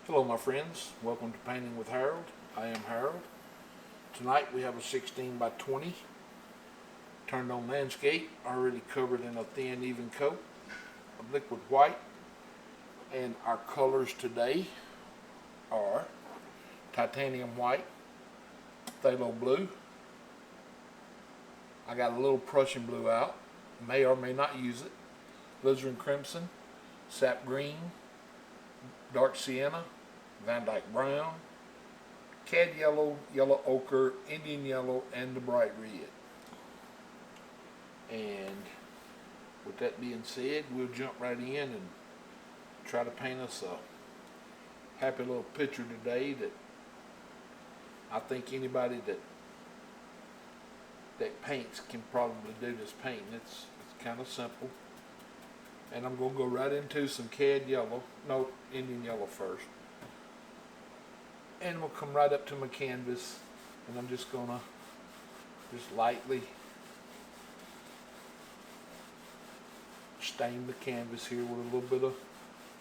Hello my friends, welcome to Painting with Harold. I am Harold. Tonight we have a 16 by 20 turned on landscape, already covered in a thin even coat of liquid white. And our colors today are titanium white, phthalo blue. I got a little Prussian blue out, may or may not use it, alizarin crimson, sap green, dark sienna, Van Dyke brown, cad yellow, yellow ochre, Indian yellow, and the bright red. And with that being said, we'll jump right in and try to paint us a happy little picture today that I think anybody that paints can probably do this painting. It's kind of simple. And I'm going to go right into some cad yellow, no, Indian yellow first. And we'll come right up to my canvas, and I'm just going to just lightly stain the canvas here with a little bit of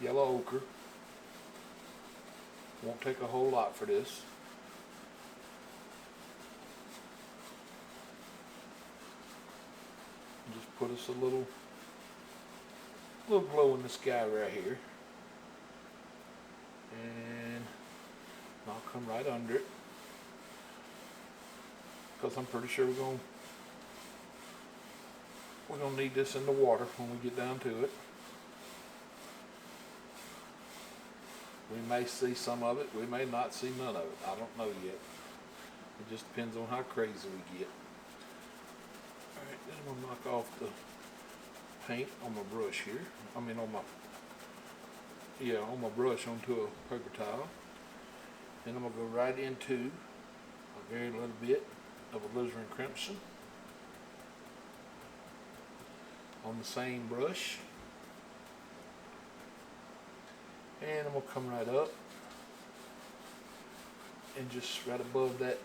yellow ochre. Won't take a whole lot for this. Just put us a little glow in the sky right here, and I'll come right under it because I'm pretty sure we're gonna need this in the water when we get down to it. We may see some of it, we may not see none of it. I don't know yet. It just depends on how crazy we get. Alright, then I'm gonna knock off the paint on my brush here. I mean on my brush onto a paper towel. Then I'm going to go right into a very little bit of alizarin crimson on the same brush. And I'm going to come right up and just right above that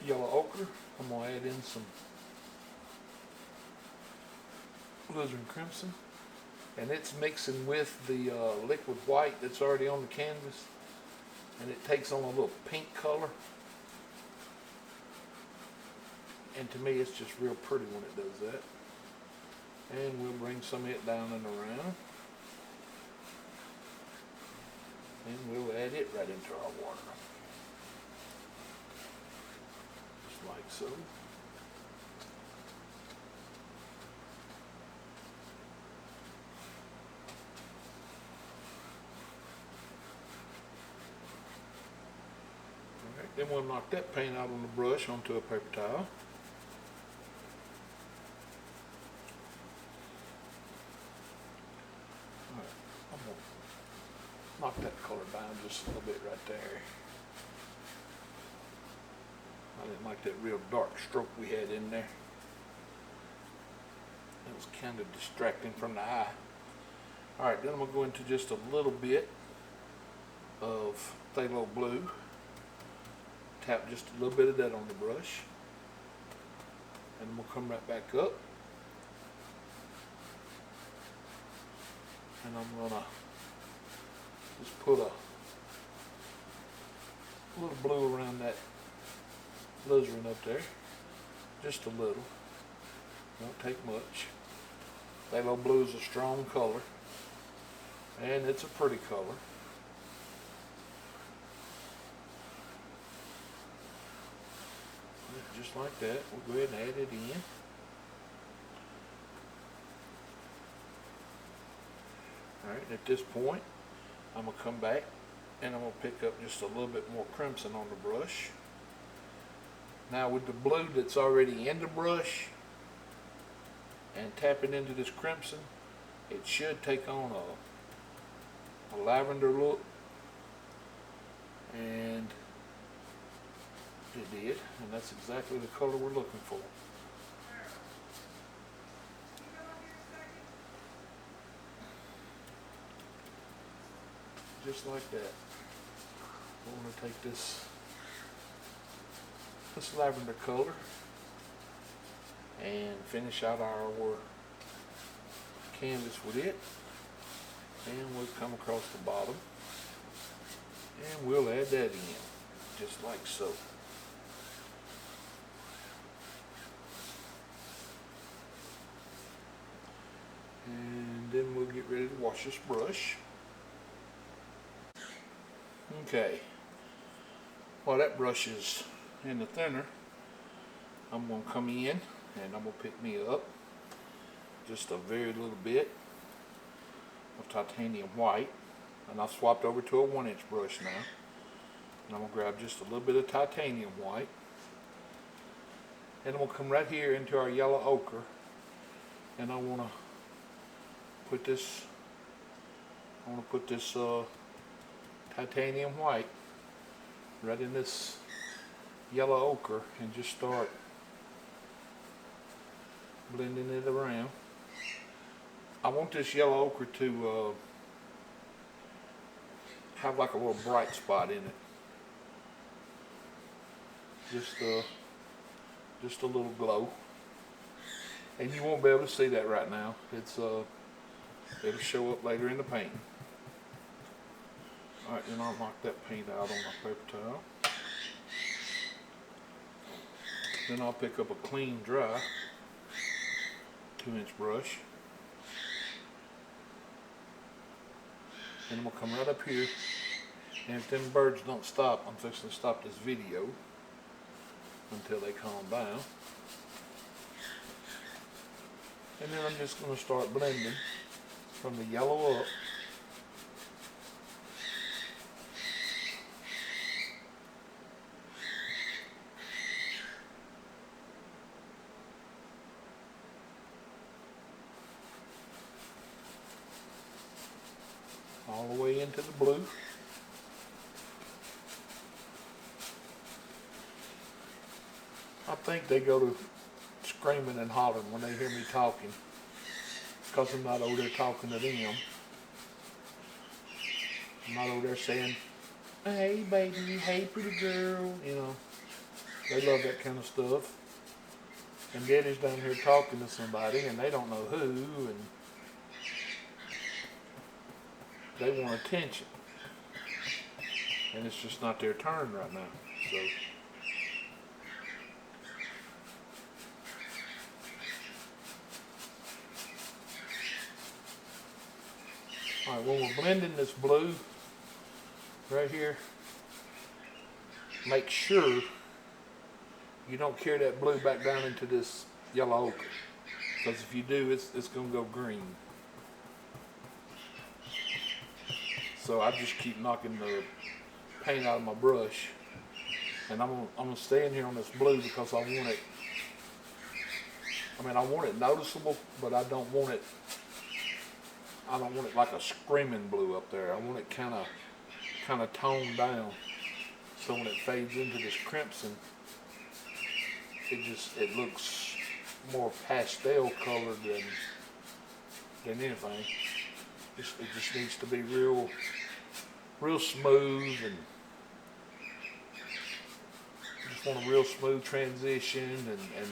yellow ochre, I'm going to add in some alizarin crimson, and it's mixing with the liquid white that's already on the canvas, and it takes on a little pink color, and to me it's just real pretty when it does that. And we'll bring some of it down and around, and we'll add it right into our water, just like so. Then we'll knock that paint out on the brush onto a paper towel. Alright, I'm going to knock that color down just a little bit right there. I didn't like that real dark stroke we had in there. It was kind of distracting from the eye. Alright, then I'm going to go into just a little bit of phthalo blue. Tap just a little bit of that on the brush, and we'll come right back up, and I'm gonna just put a little blue around that alizarin up there, just a little, won't take much. Phthalo blue is a strong color, and it's a pretty color. Just like that, we'll go ahead and add it in. Alright, at this point, I'm going to come back and I'm going to pick up just a little bit more crimson on the brush. Now with the blue that's already in the brush and tap it into this crimson, it should take on a lavender look, and it did, and that's exactly the color we're looking for. Just like that. We're going to take this lavender color and finish out our canvas with it. And we'll come across the bottom. And we'll add that in, just like so. And then we'll get ready to wash this brush. Okay, while that brush is in the thinner, I'm going to come in and I'm going to pick me up just a very little bit of titanium white. And I've swapped over to a 1-inch brush now. And I'm going to grab just a little bit of titanium white. And I'm going to come right here into our yellow ochre. And I want to put this, titanium white right in this yellow ochre and just start blending it around. I want this yellow ochre to have like a little bright spot in it. Just a little glow. And you won't be able to see that right now. It'll show up later in the paint. Alright, then I'll knock that paint out on my paper towel. Then I'll pick up a clean, dry 2-inch brush. And I'm going to come right up here. And if them birds don't stop, I'm fixing to stop this video until they calm down. And then I'm just going to start blending from the yellow up. All the way into the blue. I think they go to screaming and hollering when they hear me talking, because I'm not over there talking to them. I'm not over there saying, hey baby, hey pretty girl, you know. They love that kind of stuff. And Daddy's down here talking to somebody and they don't know who, and they want attention. And it's just not their turn right now. So alright, when we're blending this blue right here, make sure you don't carry that blue back down into this yellow ochre, because if you do, it's going to go green. So I just keep knocking the paint out of my brush, and I'm gonna stay in here on this blue because I want it. I mean, I want it noticeable, but I don't want it like a screaming blue up there. I want it kind of toned down, so when it fades into this crimson, it looks more pastel colored than anything. It just needs to be real smooth, and just want a real smooth transition, and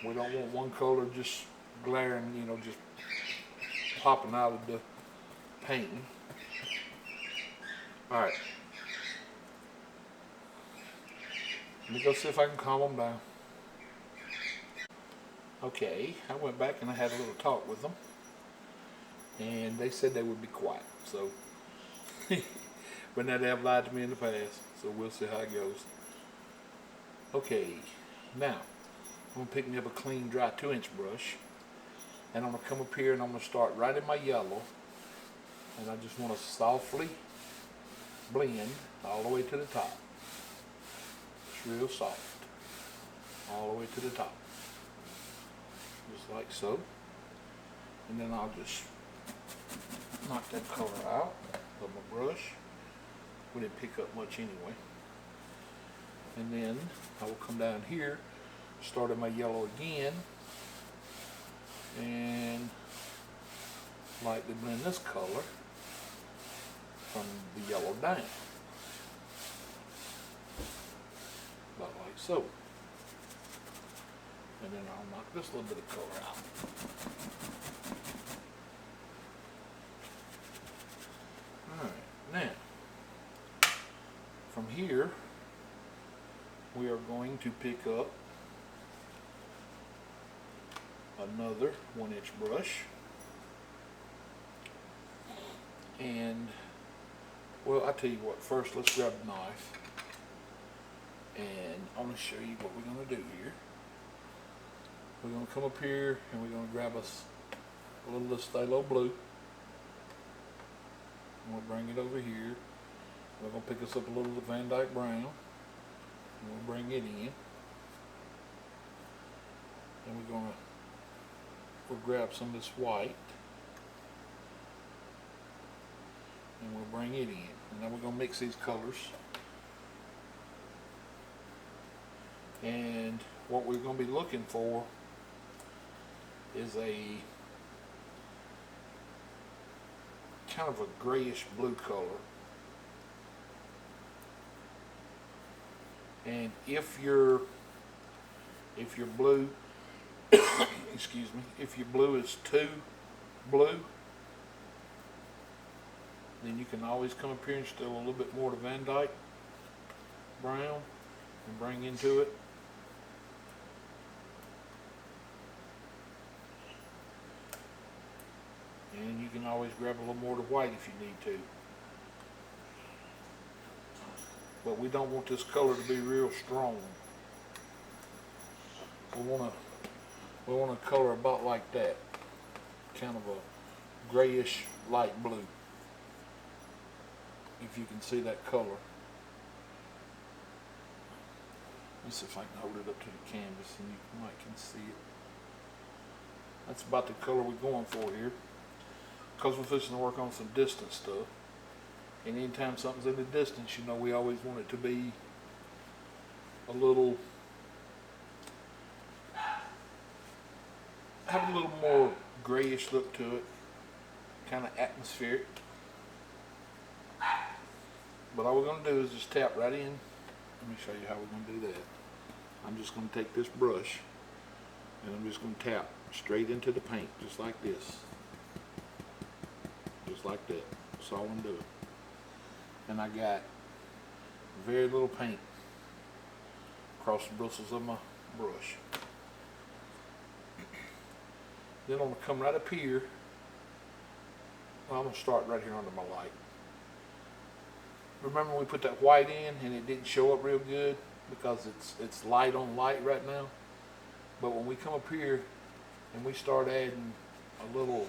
we don't want one color just glaring, you know, just popping out of the painting. Alright. Let me go see if I can calm them down. Okay, I went back and I had a little talk with them, and they said they would be quiet. So, but now they have lied to me in the past, so we'll see how it goes. Okay, now I'm gonna pick me up a clean, dry 2-inch brush, and I'm gonna come up here and I'm gonna start right in my yellow, and I just want to softly blend all the way to the top. It's real soft, all the way to the top, just like so. And then I'll just knock that color out of my brush. We didn't pick up much anyway. And then I will come down here, start in my yellow again, and lightly blend this color from the yellow down, about like so. And then I'll knock this little bit of color out. here, we are going to pick up another 1-inch brush, and well, I tell you what, first let's grab the knife, and I'm going to show you what we're going to do here. We're going to come up here and we're going to grab us a little of the phthalo blue, and we'll bring it over here. We're going to pick us up a little of the Van Dyke brown, and we'll bring it in, and we'll grab some of this white, and we'll bring it in, and then we're going to mix these colors. And what we're going to be looking for is a kind of a grayish blue color. And if your blue excuse me, if your blue is too blue, then you can always come up here and still a little bit more to Van Dyke brown and bring into it. And you can always grab a little more to white if you need to. But we don't want this color to be real strong. We want a color about like that, kind of a grayish light blue. If you can see that color. Let me see if I can hold it up to the canvas and you might can see it. That's about the color we're going for here. Because we're fixing to work on some distance stuff. And anytime something's in the distance, you know, we always want it to be a little, have a little more grayish look to it, kind of atmospheric. But all we're going to do is just tap right in. Let me show you how we're going to do that. I'm just going to take this brush and I'm just going to tap straight into the paint, just like this. Just like that. That's all I'm doing. And I got very little paint across the bristles of my brush. Then I'm going to come right up here. Well, I'm going to start right here under my light. Remember when we put that white in and it didn't show up real good because it's light on light right now? But when we come up here and we start adding a little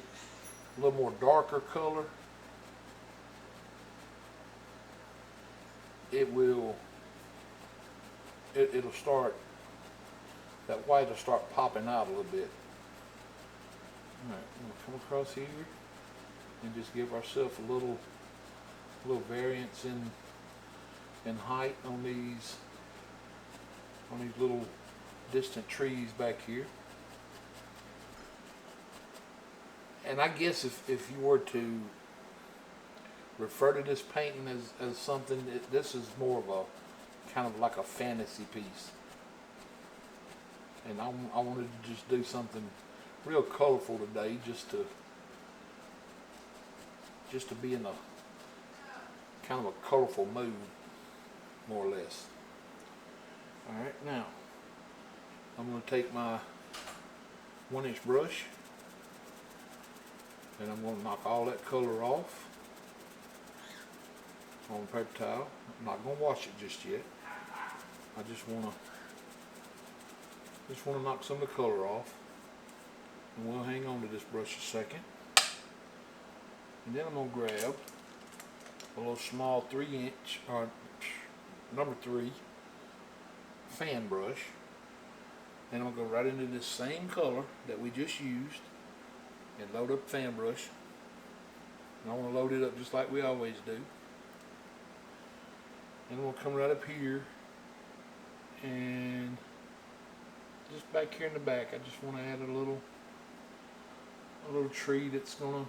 more darker color, it'll start, that white will start popping out a little bit. Alright, I'm going to come across here and just give ourselves a little variance in height on these little distant trees back here. And I guess if you were to refer to this painting as something, this is more of a kind of like a fantasy piece. And I wanted to just do something real colorful today, just to be in a kind of a colorful mood, more or less. Alright, now I'm going to take my 1-inch brush and I'm going to knock all that color off on the paper towel. I'm not going to wash it just yet. I just want to knock some of the color off, and we'll hang on to this brush a second. And then I'm going to grab a little small 3-inch or number 3 fan brush, and I'm going to go right into this same color that we just used and load up the fan brush. And I want to load it up just like we always do. And I'm going to come right up here and just back here in the back, I just want to add a little tree that's going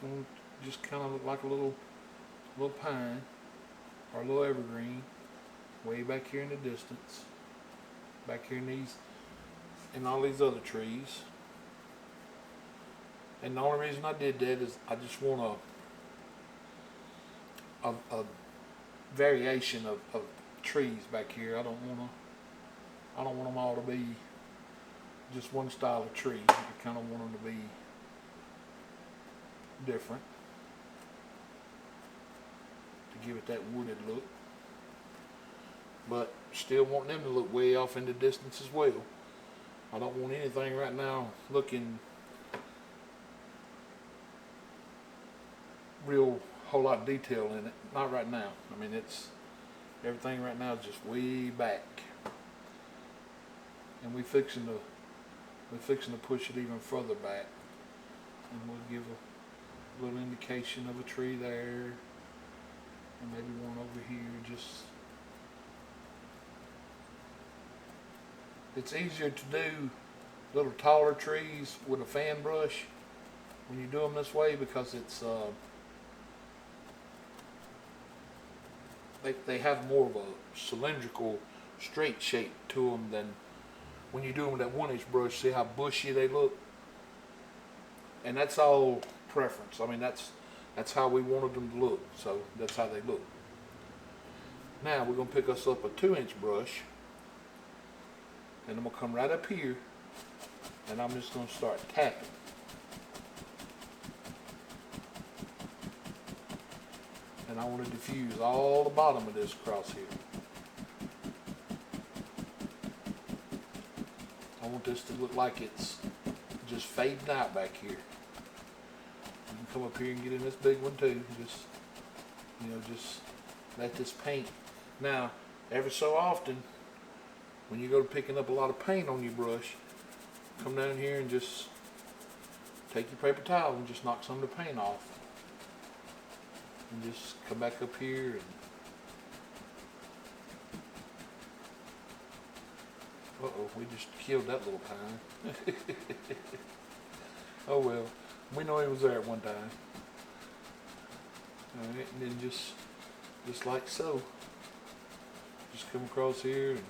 to just kind of look like a little pine or a little evergreen way back here in the distance, back here in all these other trees. And the only reason I did that is I just want a variation of trees back here. I don't want them all to be just one style of tree. I kind of want them to be different to give it that wooded look, but still want them to look way off in the distance as well. I don't want anything right now looking real whole lot of detail in it. Not right now. I mean, it's everything right now is just way back, and we're fixing to push it even further back, and we'll give a little indication of a tree there, and maybe one over here. Just it's easier to do little taller trees with a fan brush when you do them this way, because it's they have more of a cylindrical straight shape to them than when you do them with that 1-inch brush. See how bushy they look? And that's all preference. I mean, that's how we wanted them to look, so that's how they look. Now we're going to pick us up a 2-inch brush, and I'm going to come right up here, and I'm just going to start tapping. And I want to diffuse all the bottom of this across here. I want this to look like it's just fading out back here. You can come up here and get in this big one too. Just let this paint. Now, every so often, when you go to picking up a lot of paint on your brush, come down here and just take your paper towel and just knock some of the paint off. And just come back up here and we just killed that little pine. Oh well, we know he was there at one time. Alright, and then just like so. Just come across here and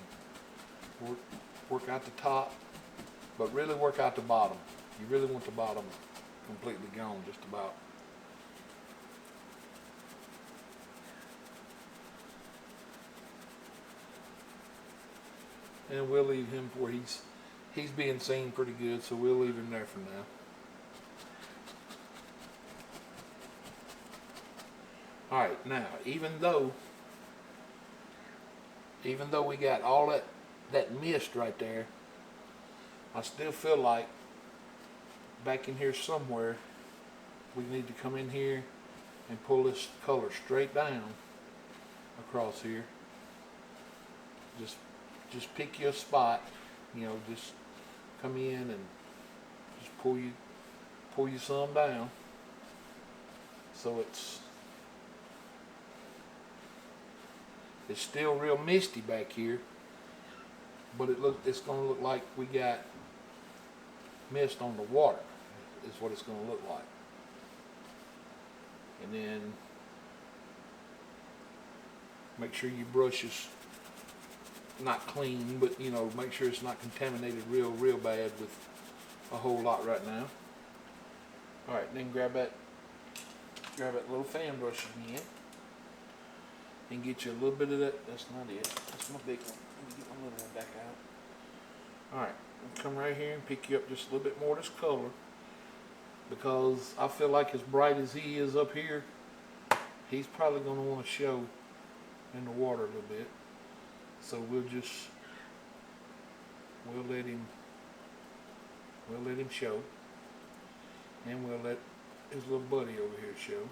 work out the top, but really work out the bottom. You really want the bottom completely gone, just about. And we'll leave him where he's being seen pretty good, so we'll leave him there for now. Alright, now even though we got all that mist right there, I still feel like back in here somewhere we need to come in here and pull this color straight down across here. Just pick your spot, just come in and just pull you some down, so it's still real misty back here, but it's going to look like we got mist on the water, is what it's going to look like. And then make sure your brush is not clean, but make sure it's not contaminated real bad with a whole lot right now. Alright, then grab that little fan brush again and get you a little bit of that. That's not it. That's my big one. Let me get my little one back out. Alright, come right here and pick you up just a little bit more of this color, because I feel like as bright as he is up here, he's probably going to want to show in the water a little bit. So we'll let him show, and we'll let his little buddy over here show,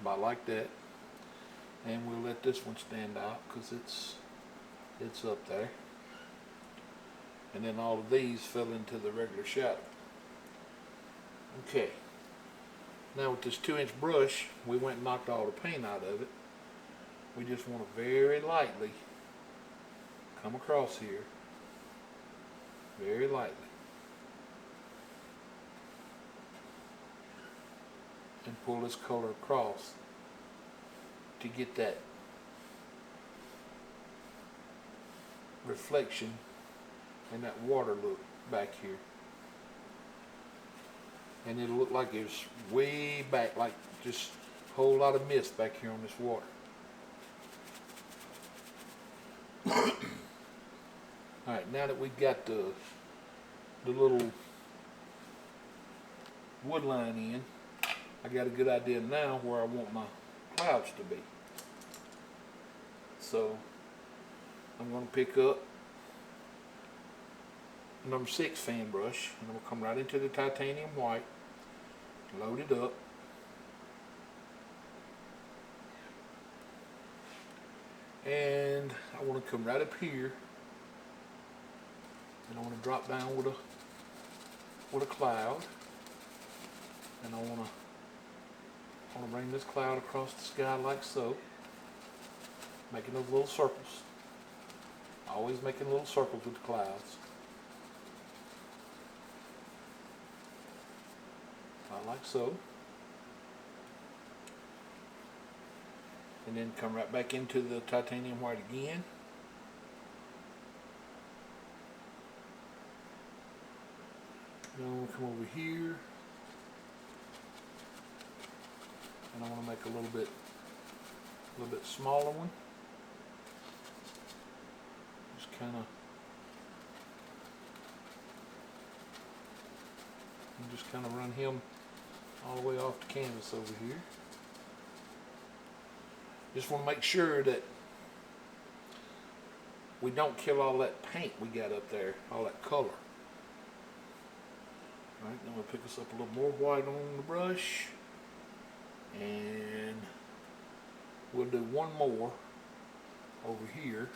about like that, and we'll let this one stand out because it's up there, and then all of these fell into the regular shadow. Okay, now with this 2-inch brush, we went and knocked all the paint out of it. We just want to very lightly come across here, very lightly, and pull this color across to get that reflection and that water look back here. And it'll look like it's way back, like just a whole lot of mist back here on this water. Alright, now that we've got the little wood line in, I got a good idea now where I want my clouds to be. So I'm going to pick up number 6 fan brush, and I'm going to come right into the titanium white, load it up, and I want to come right up here, and I want to drop down with a cloud, and I want to bring this cloud across the sky like so, making those little circles. Always making little circles with the clouds. Like so. And then come right back into the titanium white again. Then we'll come over here. And I want to make a little bit smaller one. Just kind of run him all the way off the canvas over here. Just want to make sure that we don't kill all that paint we got up there, all that color. Alright, then we'll pick us up a little more white on the brush, and we'll do one more over here,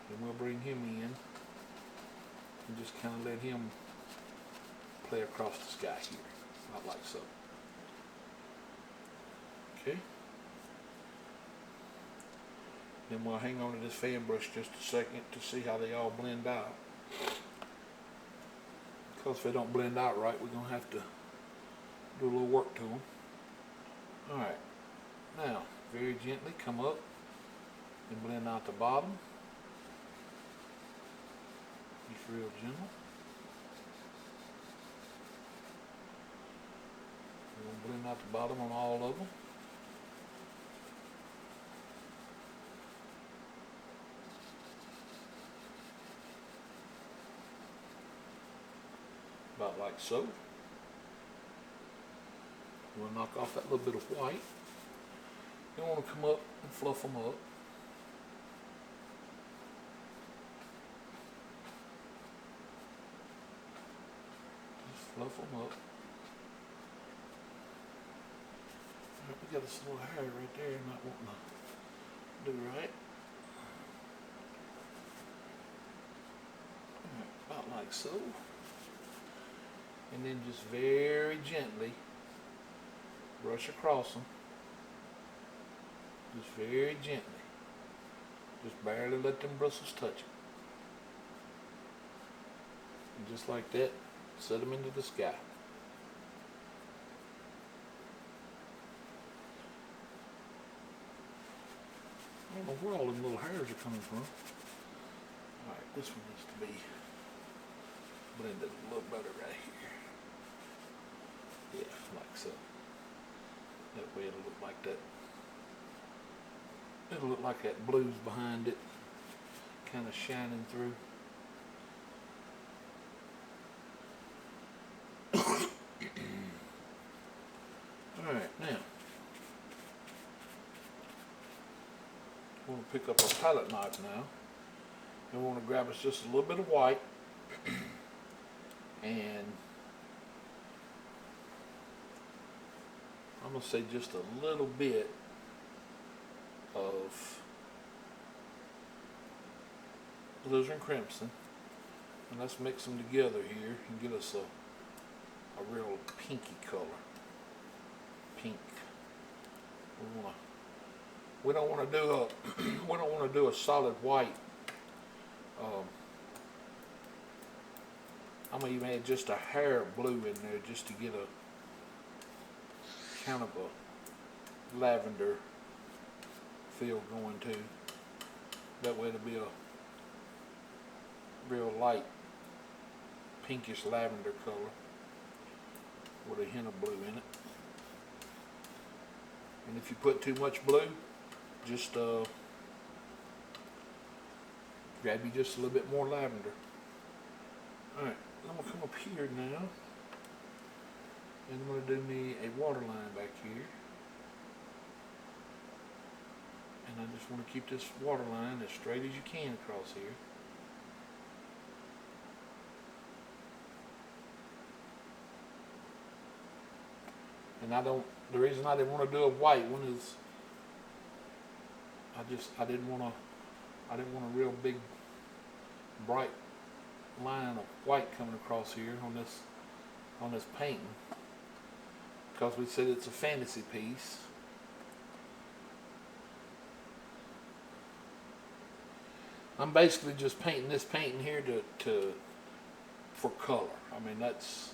and we'll bring him in and just kind of let him play across the sky here, not like so. Okay. Then we'll hang on to this fan brush just a second to see how they all blend out. Because if they don't blend out right, we're going to have to do a little work to them. Alright, now very gently come up and blend out the bottom. Just real gentle. We're going to blend out the bottom on all of them. About like so. We'll knock off that little bit of white. Then we want to come up and fluff them up. Just fluff them up. Alright, we got this little hair right there not wanting to do right. Alright, about like so. And then just very gently brush across them. Just very gently. Just barely let them bristles touch it. And just like that, set them into the sky. I don't know where all them little hairs are coming from. Alright, this one needs to be blended a little better right here. Yeah, like so. That way it'll look like that. It'll look like that blue's behind it, kind of shining through. Alright, now we're going to pick up our palette knife now, and we want to grab us just a little bit of white, and I'm going to say just a little bit of alizarin crimson, and let's mix them together here and get us a real pinky color. Pink. We don't want to do a solid white. I'm gonna even add just a hair of blue in there just to get a kind of a lavender feel going too. That way it'll be a real light pinkish lavender color with a hint of blue in it. And if you put too much blue, just grab you just a little bit more lavender. Alright, I'm going to come up here now, and I'm going to do me a water line back here. And I just want to keep this water line as straight as you can across here. And the reason I didn't want to do a white one is I didn't want a real big bright line of white coming across here on this painting, because we said it's a fantasy piece. I'm basically just painting this painting here for color. I mean, that's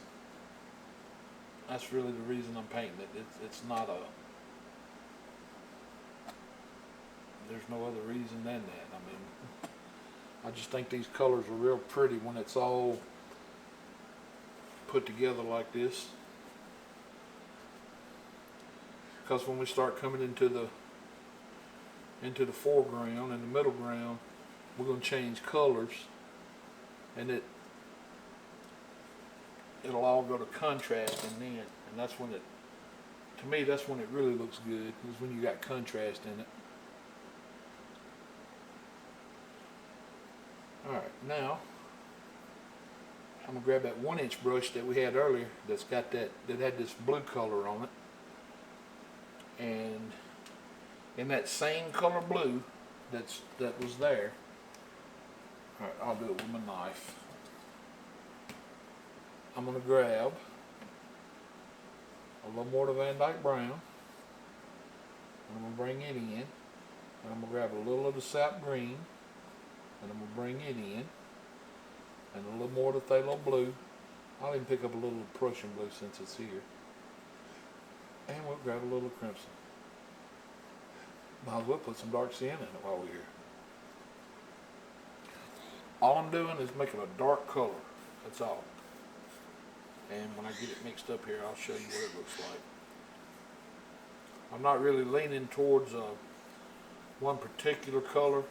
really the reason I'm painting it. It's not there's no other reason than that. I mean, I just think these colors are real pretty when it's all put together like this. Because when we start coming into the foreground and the middle ground, we're going to change colors, and it'll all go to contrast, and that's when to me, that's when it really looks good, is when you got contrast in it. Alright, now I'm gonna grab that 1-inch brush that we had earlier that had this blue color on it, and in that same color blue that was there. Alright, I'll do it with my knife. I'm going to grab a little more of the Van Dyke Brown, and I'm going to bring it in, and I'm going to grab a little of the Sap Green, and I'm going to bring it in, and a little more of the Phthalo Blue. I'll even pick up a little Prussian Blue since it's here, and we'll grab a little Crimson. Might as well put some dark cyan in it while we're here. All I'm doing is making a dark color, that's all. And when I get it mixed up here, I'll show you what it looks like. I'm not really leaning towards one particular color.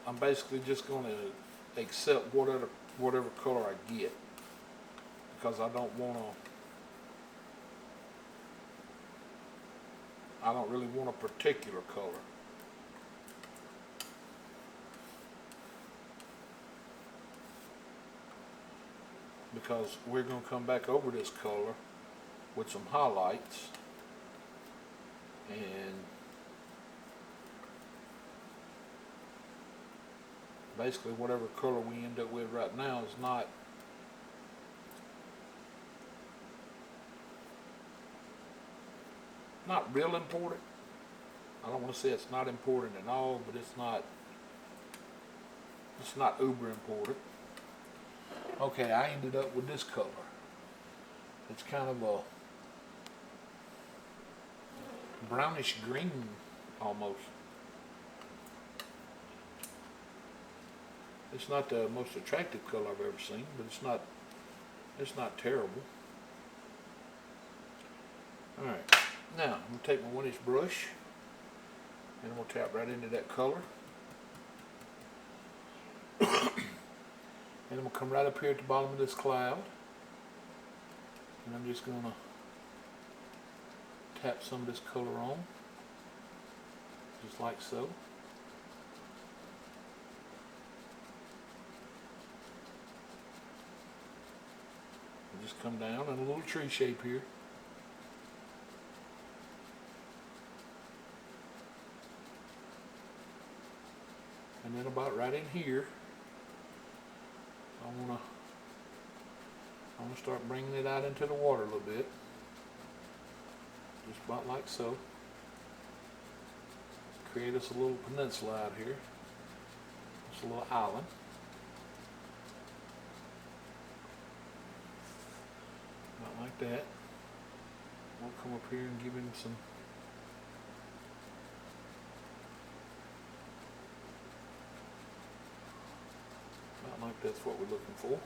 I'm basically just going to accept whatever color I get, because I don't really want a particular color. Because we're going to come back over this color with some highlights, and basically whatever color we end up with right now is not real important. I don't want to say it's not important at all, but it's not uber important. Okay, I ended up with this color. It's kind of a brownish green almost. It's not the most attractive color I've ever seen, but it's not terrible. Alright, now I'm going to take my 1-inch brush, and I'm going to tap right into that color. And I'm going to come right up here at the bottom of this cloud, and I'm just going to tap some of this color on, just like so. And just come down in a little tree shape here. And then about right in here, I'm gonna start bringing it out into the water a little bit, just about like so. Create us a little peninsula out here, just a little island. About like that. We'll come up here and give him some. Like that's what we're looking for.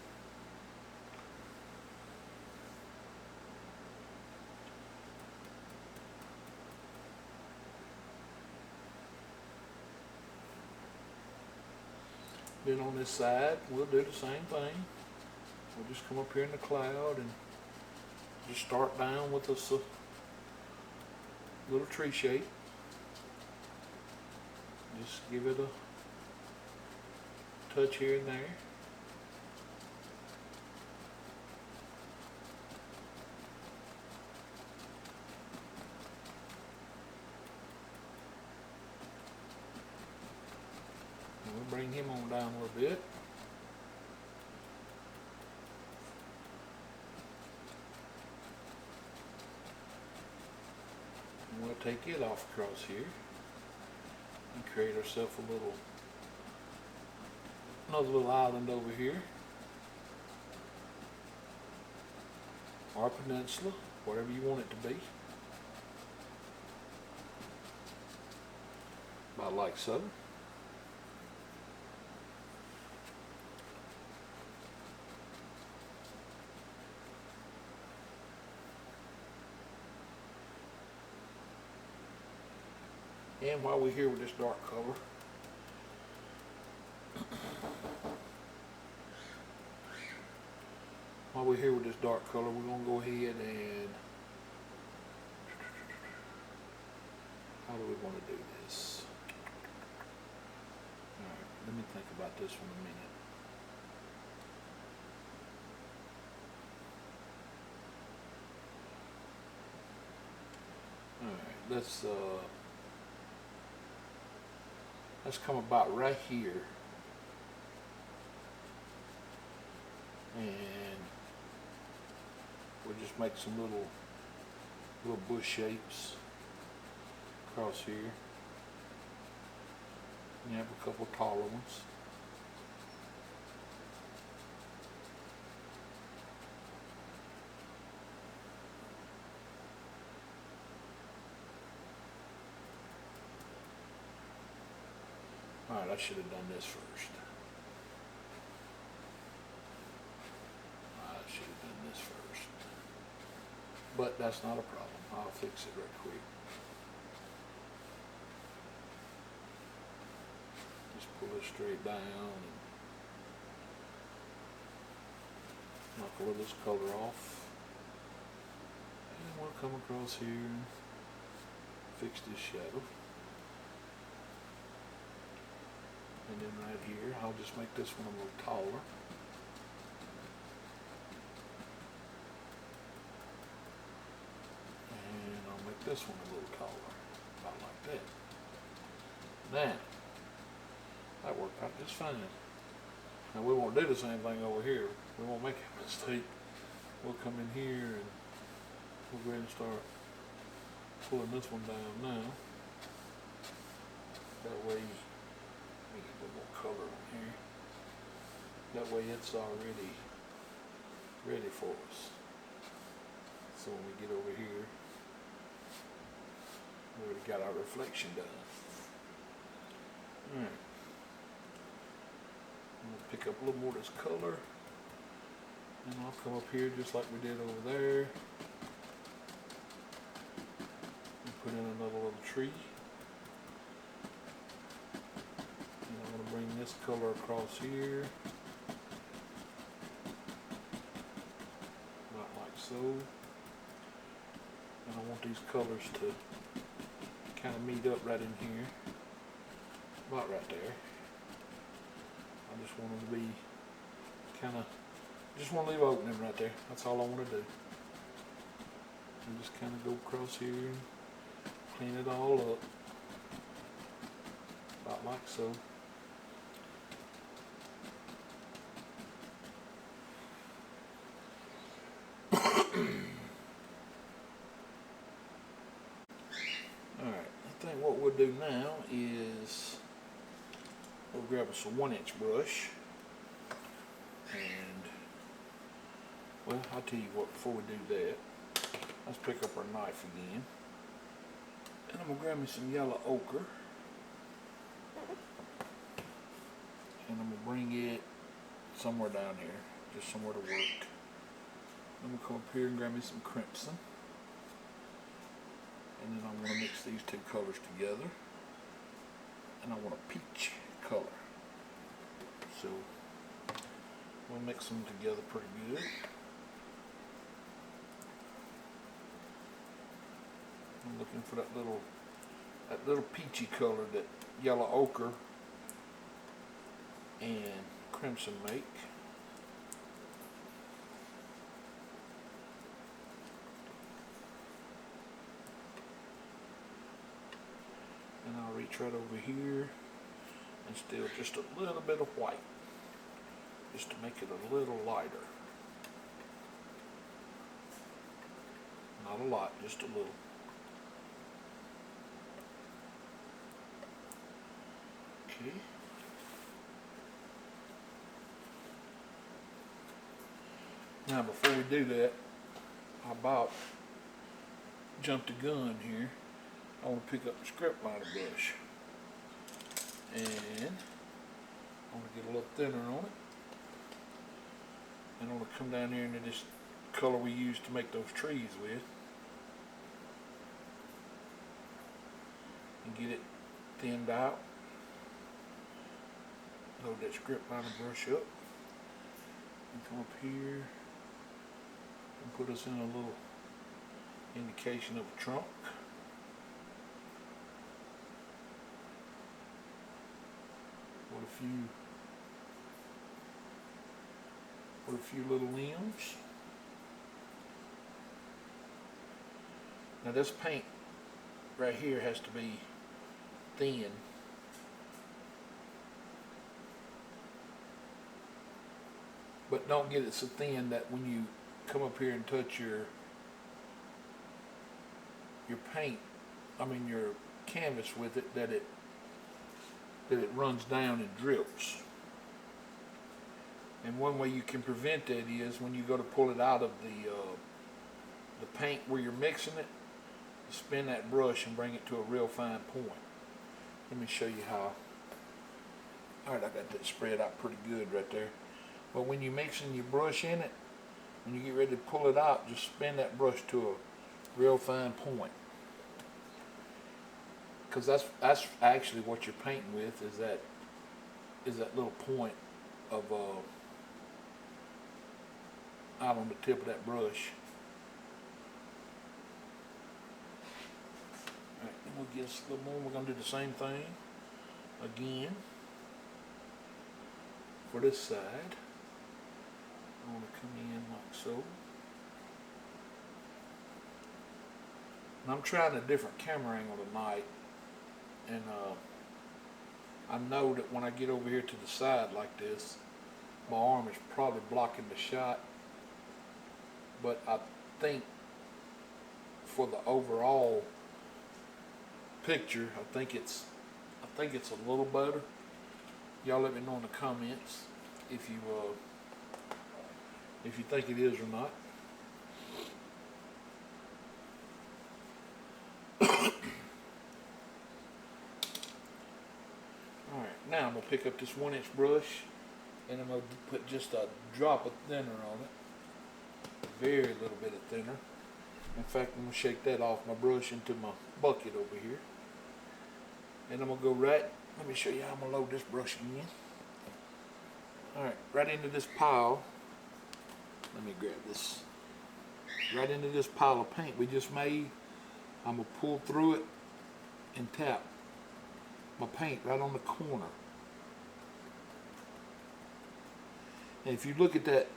Then on this side, we'll do the same thing. We'll just come up here in the cloud and just start down with this little tree shape. Just give it a touch here and there. And we'll bring him on down a little bit. And we'll take it off across here and create ourselves another little island over here, or peninsula, whatever you want it to be, about like so. And while we're here with this dark color, we're going to go ahead and, how do we want to do this? Alright, let me think about this one a minute. Alright, let's come about right here, and we'll just make some little bush shapes across here. And you have a couple taller ones. Alright, I should have done this first. But that's not a problem. I'll fix it right quick. Just pull it straight down and knock a little of this color off. And we'll come across here and fix this shadow. And then right here, I'll just make this one a little taller. This one a little taller, about like that. Now, that worked out just fine. Now we won't do the same thing over here. We won't make a mistake. We'll come in here and we'll go ahead and start pulling this one down now. That way, we get a little more color on here. That way it's already ready for us. So when we get over here, we already got our reflection done. Alright. I'm going to pick up a little more of this color. And I'll come up here just like we did over there. And put in another little tree. And I'm going to bring this color across here. About like so. And I want these colors to kind of meet up right in here, about right there. I just want them to be just want to leave an opening right there. That's all I want to do. And just kind of go across here and clean it all up, about like so. What we'll do now is we'll grab us a 1-inch brush, and well, I'll tell you what, before we do that, let's pick up our knife again, and I'm going to grab me some yellow ochre, and I'm going to bring it somewhere down here, just somewhere to work. I'm going to come up here and grab me some crimson. And then I'm going to mix these two colors together. And I want a peach color. So So we'll mix them together pretty good. I'm looking for that little peachy color that yellow ochre and crimson make. And I'll reach right over here and still just a little bit of white, just to make it a little lighter. Not a lot, just a little. Okay. Now before we do that, I jumped the gun here. I want to pick up the script liner brush. And I want to get a little thinner on it. And I want to come down here into this color we used to make those trees with. And get it thinned out. Load that script liner brush up. And come up here and put us in a little indication of a trunk. With a few little limbs. Now this paint right here has to be thin. But don't get it so thin that when you come up here and touch your paint, your canvas with it, that it runs down and drips. And one way you can prevent that is when you go to pull it out of the paint where you're mixing it, spin that brush and bring it to a real fine point. Let me show you how. Alright, I got that spread out pretty good right there. But when you're mixing your brush in it, when you get ready to pull it out, just spin that brush to a real fine point. Because that's actually what you're painting with, is that little point of out on the tip of that brush. Alright, then we'll get us a little more. We're going to do the same thing again for this side. I want to come in like so. And I'm trying a different camera angle tonight, and I know that when I get over here to the side like this, my arm is probably blocking the shot, but I think for the overall picture, I think it's a little better. Y'all let me know in the comments if you think it is or not. Alright, now I'm going to pick up this 1-inch brush and I'm going to put just a drop of thinner on it. A very little bit of thinner. In fact, I'm going to shake that off my brush into my bucket over here. And I'm going to go let me show you how I'm going to load this brush again. Alright, right into this pile. Let me grab this. Right into this pile of paint we just made, I'm going to pull through it and tap my paint right on the corner. And if you look at that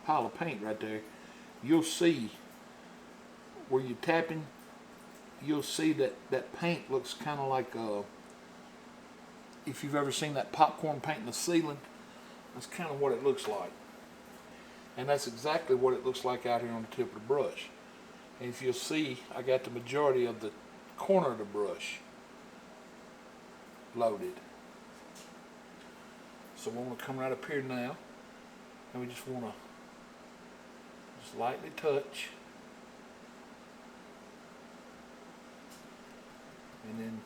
pile of paint right there, you'll see where you're tapping, you'll see that paint looks kind of like, if you've ever seen that popcorn paint in the ceiling, that's kind of what it looks like. And that's exactly what it looks like out here on the tip of the brush. And if you'll see, I got the majority of the corner of the brush loaded. So we're going to come right up here now, and we just want to just lightly touch, and then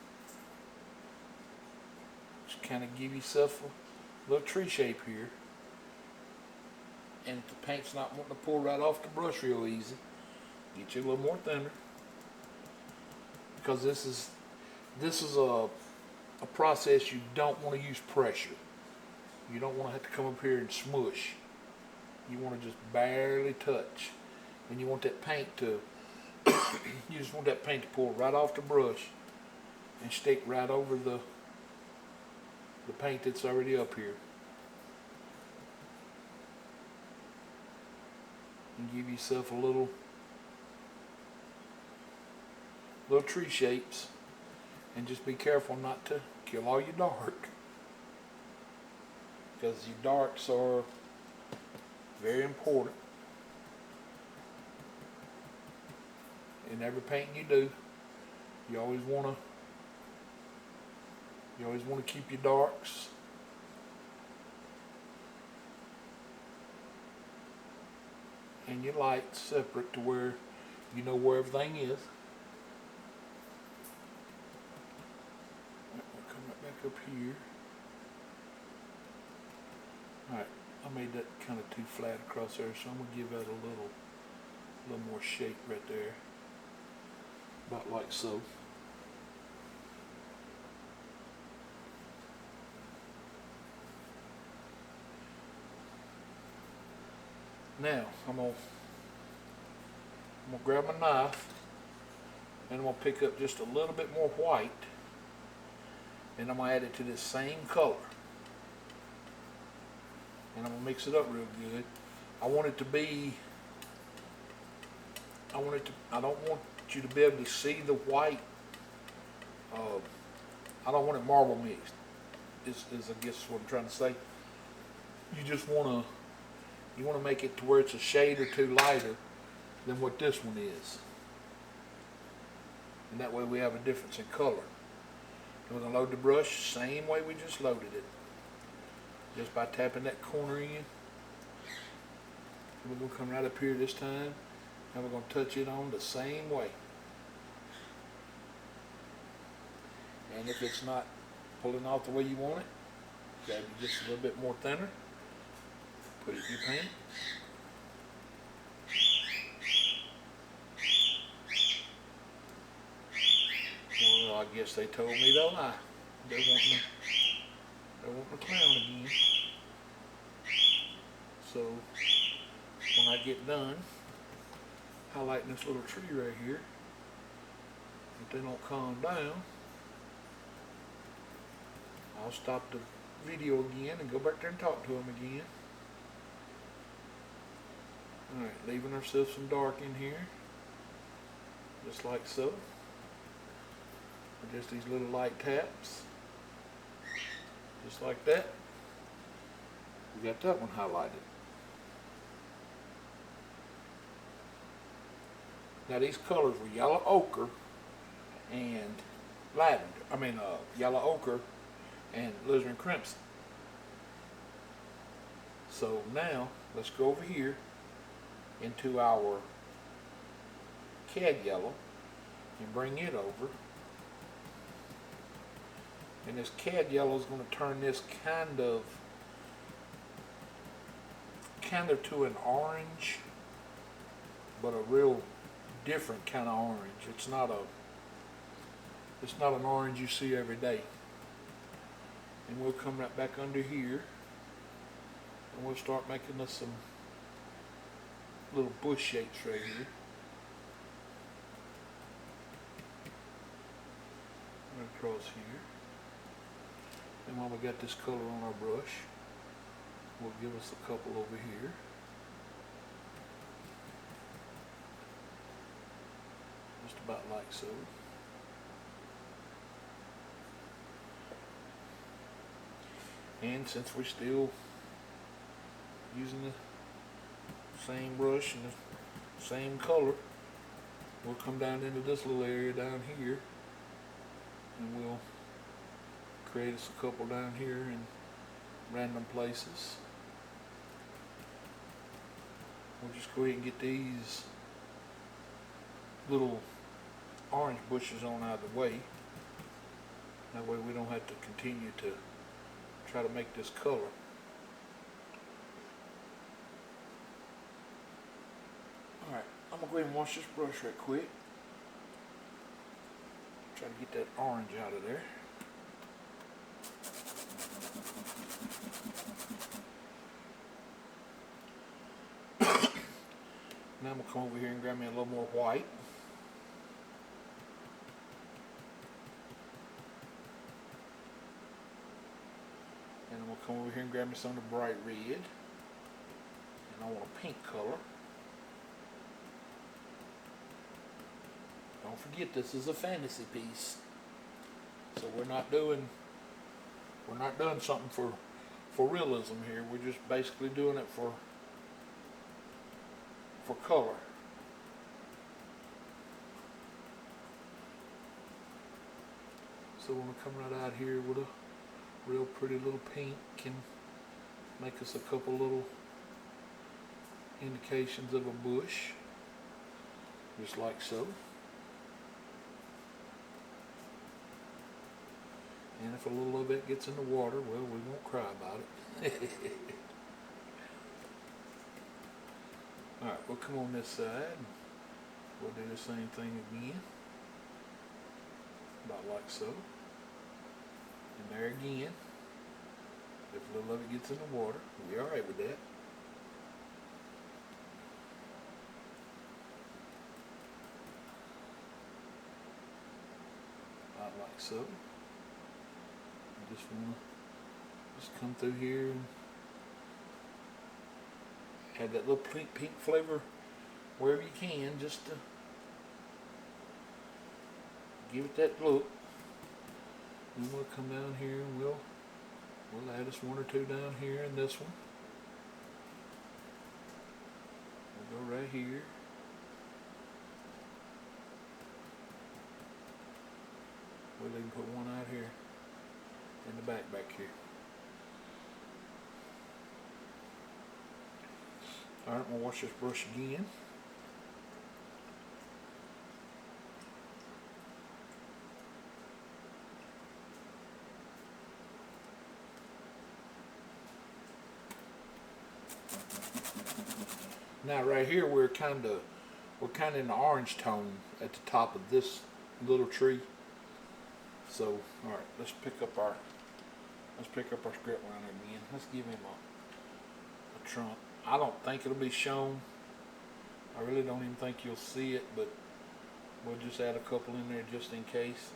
just kind of give yourself a little tree shape here. And if the paint's not wanting to pour right off the brush real easy, get you a little more thinner, because this is a process you don't want to use pressure. You don't want to have to come up here and smush. You want to just barely touch. And you want that paint to, you just want that paint to pull right off the brush and stick right over the paint that's already up here. And give yourself a little tree shapes, and just be careful not to kill all your dark, because your darks are very important in every painting you do. You always want to keep your darks and your lights separate to where you know where everything is. We'll come right back up here. Alright, I made that kind of too flat across there, so I'm going to give that a little more shape right there. About like so. Now, I'm gonna grab my knife, and I'm gonna pick up just a little bit more white, and I'm gonna add it to this same color, and I'm gonna mix it up real good. I don't want you to be able to see the white. I don't want it marble mixed, is I guess what I'm trying to say. You just want to make it to where it's a shade or two lighter than what this one is. And that way we have a difference in color. And we're going to load the brush same way we just loaded it. Just by tapping that corner in. And we're going to come right up here this time, and we're going to touch it on the same way. And if it's not pulling off the way you want it, grab it just a little bit more thinner. Put it in your paint. Well, I guess they told me to lie. They want the clown again. So when I get done highlighting this little tree right here, if they don't calm down, I'll stop the video again and go back there and talk to them again. Alright, leaving ourselves some dark in here, just like so. Just these little light taps, just like that. We got that one highlighted. Now these colors were yellow ochre and lavender. Yellow ochre and alizarin crimson. So now let's go over here into our cad yellow and bring it over. And this cad yellow is going to turn this kind of to an orange, but a real different kind of orange. It's not an orange you see every day. And we'll come right back under here, and we'll start making us some little bush shapes right here. And across here. And while we got this color on our brush, we'll give us a couple over here. Just about like so. And since we're still using the same brush and the same color, we'll come down into this little area down here, and we'll create us a couple down here in random places. We'll just go ahead and get these little orange bushes on out of the way. That way we don't have to continue to try to make this color. Alright, I'm going to go ahead and wash this brush right quick. Try to get that orange out of there. Now I'm going to come over here and grab me a little more white. And I'm going to come over here and grab me some of the bright red. And I want a pink color. Don't forget, this is a fantasy piece. So we're not doing something for realism here. We're just basically doing it for color. So we're going to come right out here with a real pretty little pink and make us a couple little indications of a bush, just like so. And if a little of it gets in the water, well, we won't cry about it. Alright, we'll come on this side. We'll do the same thing again. About like so. And there again. If a little of it gets in the water, we're alright with that. About like so. I just want to come through here and add that little pink flavor wherever you can, just to give it that look. Then we'll come down here and we'll add us one or two down here in this one. We'll go right here. We'll even put one out here in the back here. Alright, I'm going to wash this brush again. Now right here we're kind of in the orange tone at the top of this little tree. So, alright, let's pick up our script liner again. Let's give him a trunk. I don't think it'll be shown. I really don't even think you'll see it, but we'll just add a couple in there just in case.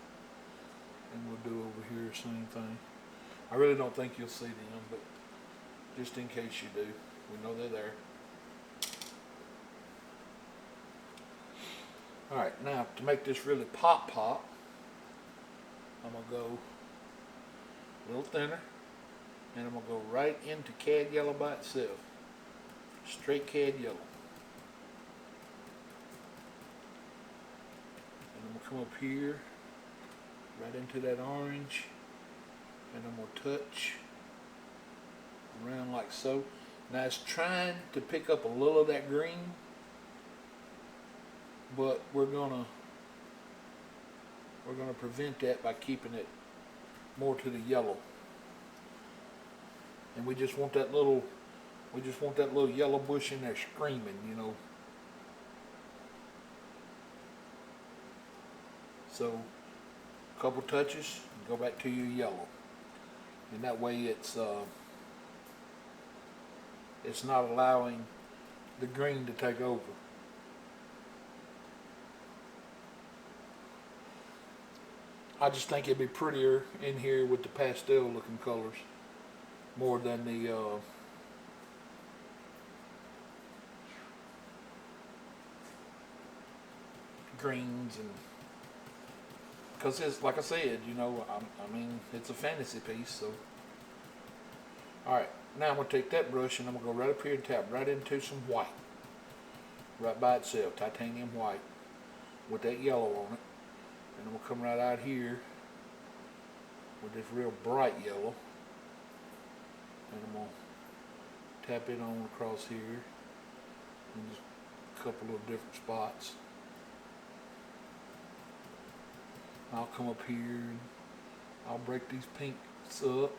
And we'll do over here the same thing. I really don't think you'll see them, but just in case you do, we know they're there. Alright, now to make this really pop, I'm going to go a little thinner, and I'm going to go right into cad yellow by itself. Straight cad yellow. And I'm going to come up here, right into that orange, and I'm going to touch around like so. Now it's trying to pick up a little of that green, but we're gonna prevent that by keeping it more to the yellow. And we just want that little yellow bush in there screaming, you know. So a couple touches, go back to your yellow, and that way it's not allowing the green to take over. I just think it'd be prettier in here with the pastel looking colors more than the greens, and because it's like I said, you know, I mean it's a fantasy piece. So alright, now I'm going to take that brush and I'm going to go right up here and tap right into some white right by itself, titanium white with that yellow on it. And I'm going to come right out here with this real bright yellow, and I'm going to tap it on across here in just a couple of different spots. I'll come up here and I'll break these pinks up,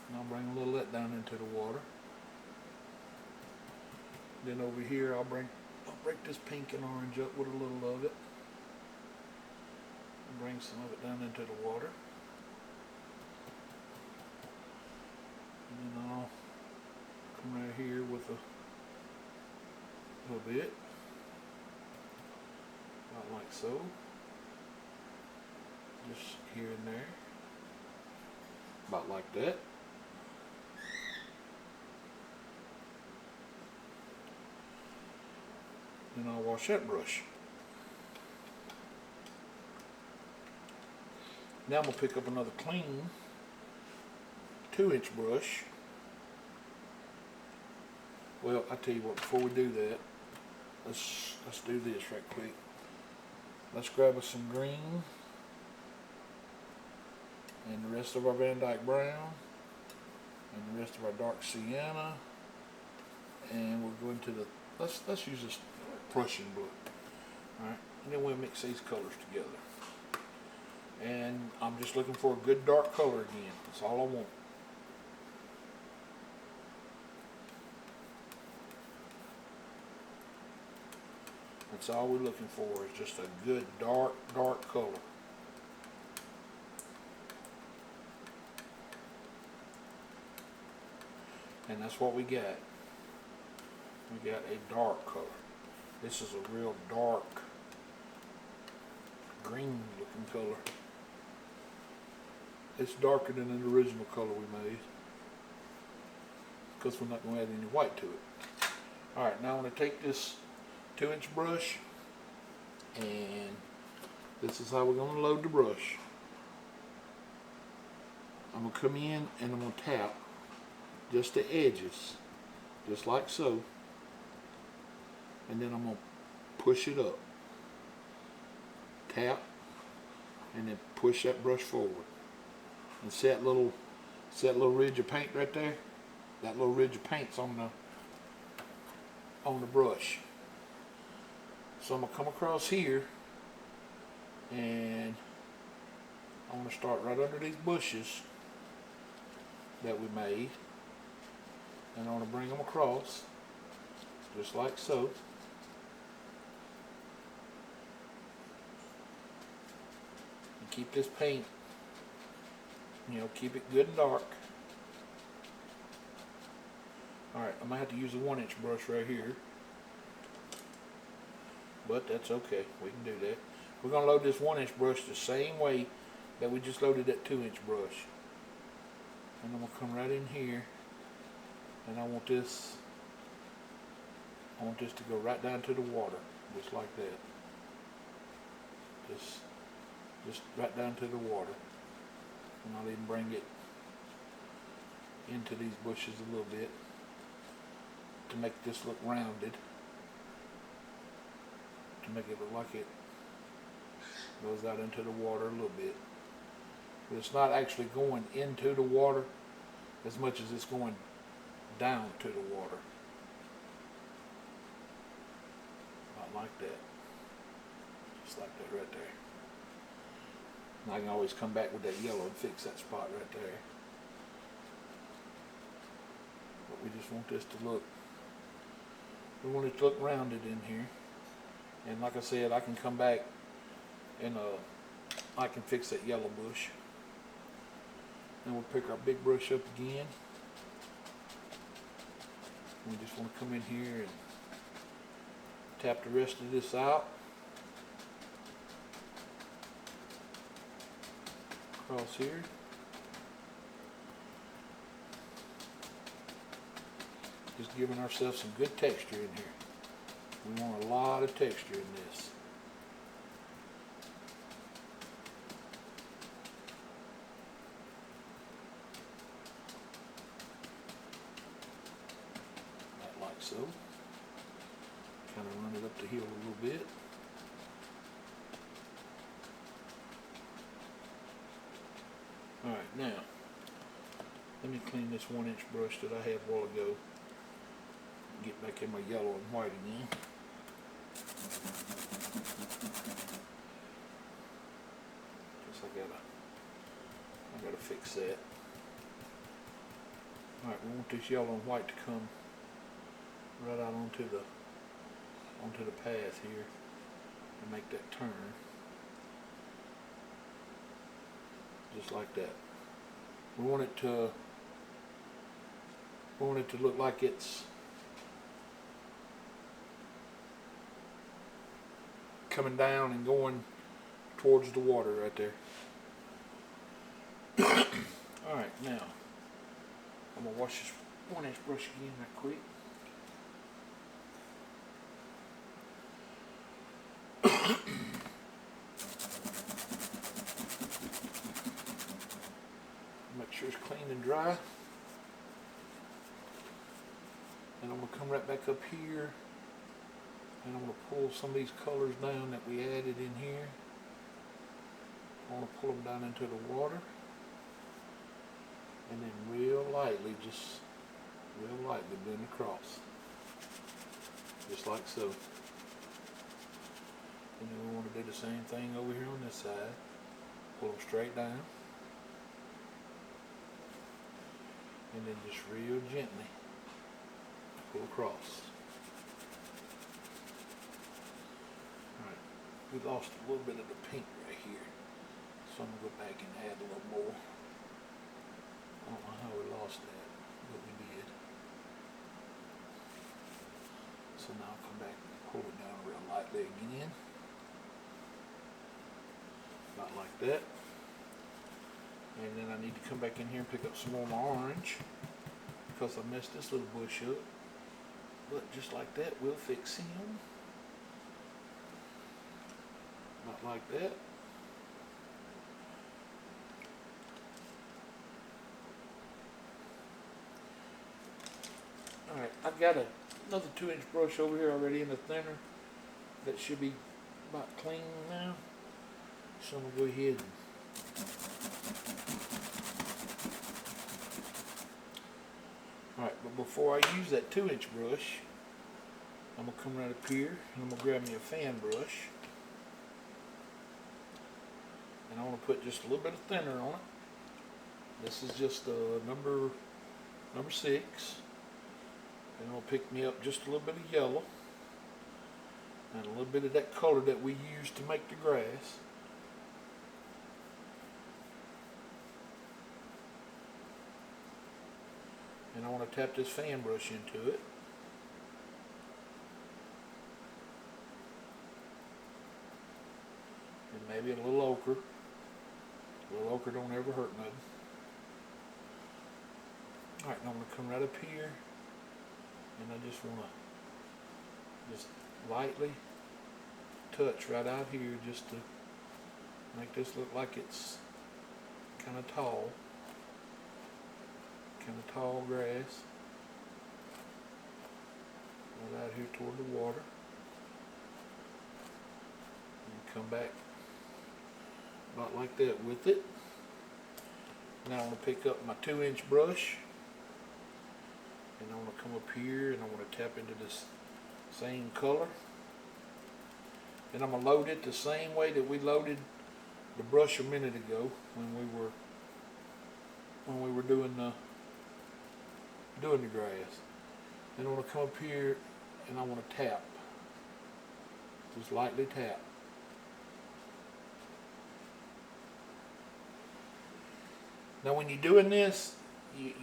and I'll bring a little of that down into the water. Then over here I'll break this pink and orange up with a little of it. Bring some of it down into the water, and then I'll come right here with a bit, about like so, just here and there, about like that. Then I'll wash that brush. Now I'm going to pick up another clean 2-inch brush. Well, I tell you what, before we do that, let's do this right quick. Let's grab us some green and the rest of our Van Dyke brown and the rest of our dark sienna, and we'll go into the let's use this Prussian blue. All right, and then we'll mix these colors together. And I'm just looking for a good dark color again. That's all I want. That's all we're looking for, is just a good dark color. And that's what we got. We got a dark color. This is a real dark green looking color. It's darker than the original color we made, because we're not going to add any white to it. Alright, now I'm going to take this 2-inch brush, and this is how we're going to load the brush. I'm going to come in and I'm going to tap just the edges, just like so, and then I'm going to push it up. Tap, and then push that brush forward. And see that little ridge of paint right there? That little ridge of paint's on the brush. So I'm going to come across here, and I'm going to start right under these bushes that we made, and I'm going to bring them across just like so. And keep this paint, you know, keep it good and dark. Alright, I'm going to have to use a 1-inch brush right here, but that's okay, we can do that. We're going to load this 1-inch brush the same way that we just loaded that 2-inch brush. And I'm going to come right in here, and I want this to go right down to the water, just like that. Just right down to the water. And I'll even bring it into these bushes a little bit to make this look rounded, to make it look like it goes out into the water a little bit. But it's not actually going into the water as much as it's going down to the water. Not like that. Just like that right there. And I can always come back with that yellow and fix that spot right there. But we just want this to look, we want it to look rounded in here. And like I said, I can come back and I can fix that yellow bush. Then we'll pick our big brush up again. We just want to come in here and tap the rest of this out. Across here. Just giving ourselves some good texture in here. We want a lot of texture in this. Like so. Kind of run it up the hill a little bit. Alright, now, let me clean this 1-inch brush that I had a while ago. Get back in my yellow and white again. Guess I gotta fix that. Alright, we want this yellow and white to come right out onto the path here and make that turn. Just like that. We want it to look like it's coming down and going towards the water right there. Alright, now I'm going to wash this 1-inch brush again right quick. Make sure it's clean and dry. And I'm going to come right back up here and I'm going to pull some of these colors down that we added in here. I want to pull them down into the water. And then real lightly blend across. Just like so. And then we want to do the same thing over here on this side. Pull them straight down. And then just real gently pull across. Alright, we lost a little bit of the pink right here. So I'm going to go back and add a little more. I don't know how we lost that, but we did. So now I'll come back and pull it down real lightly again. About like that. And then I need to come back in here and pick up some more of my orange because I messed this little bush up. But just like that, we'll fix him. About like that. Alright, I've got another 2-inch brush over here already in the thinner that should be about clean now. So I'm going to go ahead and alright, but before I use that 2-inch brush, I'm going to come right up here and I'm going to grab me a fan brush. And I want to put just a little bit of thinner on it. This is just number 6. And I'll pick me up just a little bit of yellow and a little bit of that color that we use to make the grass. And I want to tap this fan brush into it. And maybe a little ochre. A little ochre don't ever hurt nothing. Alright, now I'm going to come right up here. And I just want to just lightly touch right out here just to make this look like it's kind of tall grass. Right out here toward the water. And come back about like that with it. Now I'm going to pick up my 2-inch brush. And I want to come up here and I want to tap into this same color. And I'm going to load it the same way that we loaded the brush a minute ago when we were doing the grass. And I want to come up here and I want to tap. Just lightly tap. Now when you're doing this,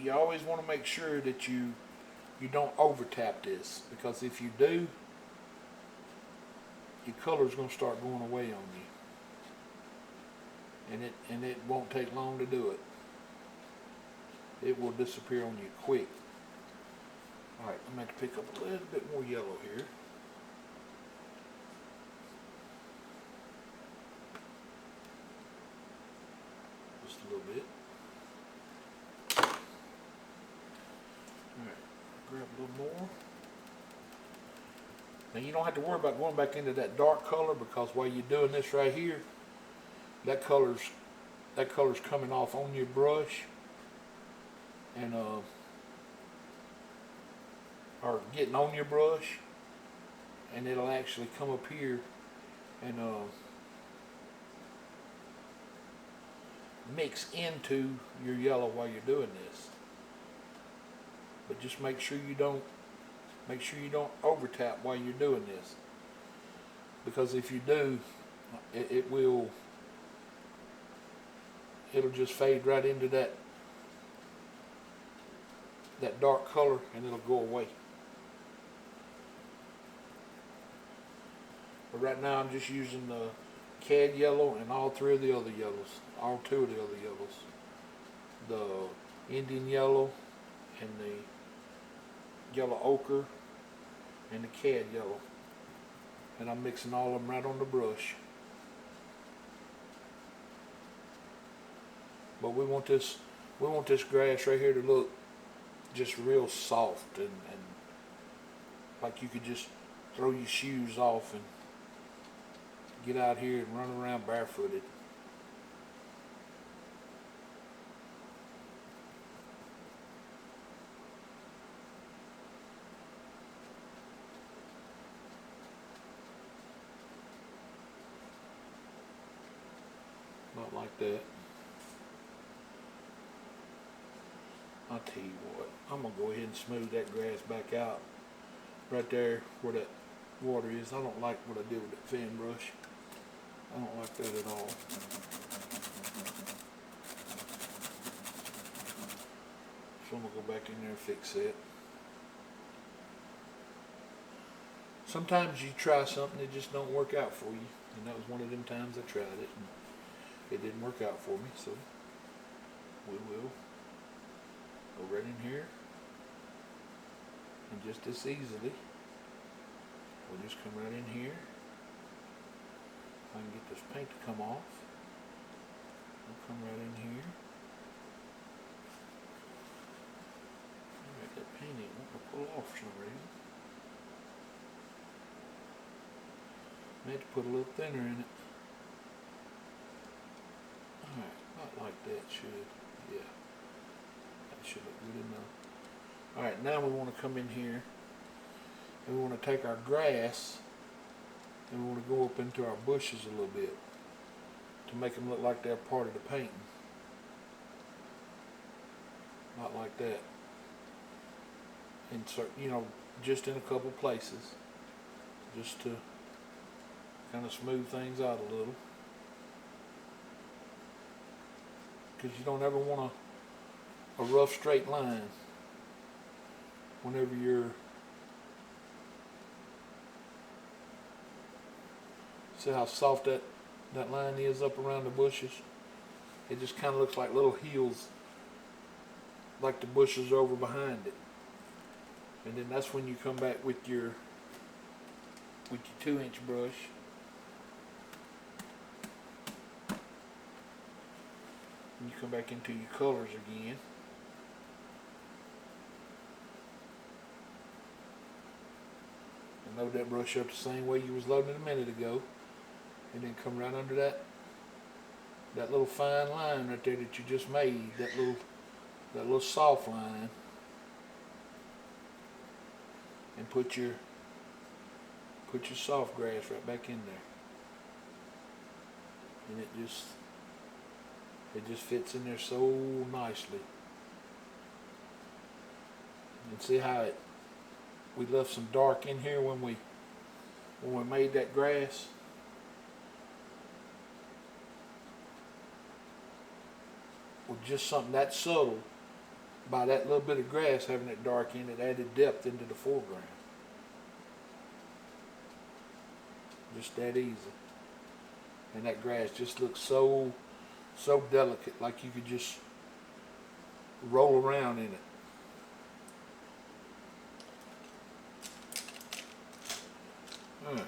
you always want to make sure that you don't over tap this, because if you do, your color's going to start going away on you, and it won't take long to do it. It will disappear on you quick. Alright, I'm going to pick up a little bit more yellow here. Just a little bit. Grab a little more. Now you don't have to worry about going back into that dark color, because while you're doing this right here, that color's coming off on your brush and or getting on your brush, and it'll actually come up here and mix into your yellow while you're doing this. But just make sure you don't over tap while you're doing this, because if you do, it'll just fade right into that dark color and it'll go away. But right now I'm just using the cad yellow and all three of the other yellows, all two of the other yellows. The Indian yellow and the yellow ochre and the cad yellow. And I'm mixing all of them right on the brush. But we want this grass right here to look just real soft and like you could just throw your shoes off and get out here and run around barefooted. Not like that. I'll tell you what, I'm going to go ahead and smooth that grass back out right there where that water is. I don't like what I did with that fan brush. I don't like that at all. So I'm going to go back in there and fix that. Sometimes you try something that just don't work out for you. And that was one of them times I tried it and it didn't work out for me. So we will go right in here. And just as easily, we'll just come right in here. I can get this paint to come off. We'll come right in here. Alright, that paint ain't wanting to pull off for some reason. I had to put a little thinner in it. Alright, not like that should. Yeah. That should look good enough. Alright, now we want to come in here and we want to take our grass and we want to go up into our bushes a little bit to make them look like they're part of the painting. Not like that. Insert, you know, just in a couple places, just to kind of smooth things out a little. Because you don't ever want a rough straight line whenever you're, see how soft that line is up around the bushes? It just kind of looks like little heels, like the bushes are over behind it. And then that's when you come back with your 2-inch brush. And you come back into your colors again. And load that brush up the same way you was loading it a minute ago. And then come right under that little fine line right there that you just made, that little soft line. And put your soft grass right back in there. And it just fits in there so nicely. And see how we left some dark in here when we made that grass. With just something that subtle, by that little bit of grass having it dark in it, added depth into the foreground. Just that easy. And that grass just looks so delicate, like you could just roll around in it. Alright.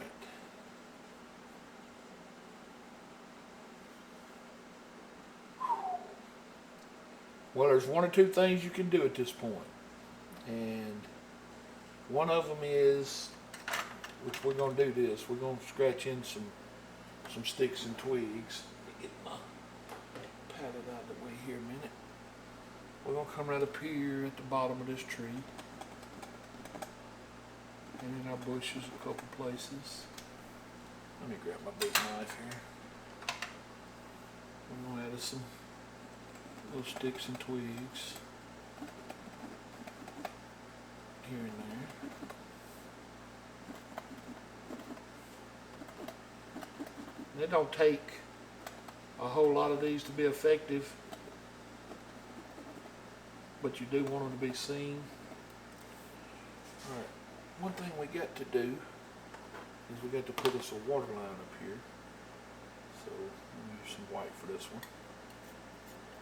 Well, there's one or two things you can do at this point. And one of them is, which we're going to do this, we're going to scratch in some sticks and twigs. Let me get my palette out of the way here a minute. We're going to come right up here at the bottom of this tree. And in our bushes a couple places. Let me grab my big knife here. I'm going to add some little sticks and twigs here and there. And it don't take a whole lot of these to be effective, but you do want them to be seen. Alright, one thing we got to do is we got to put us a water line up here. So I'm gonna use some white for this one.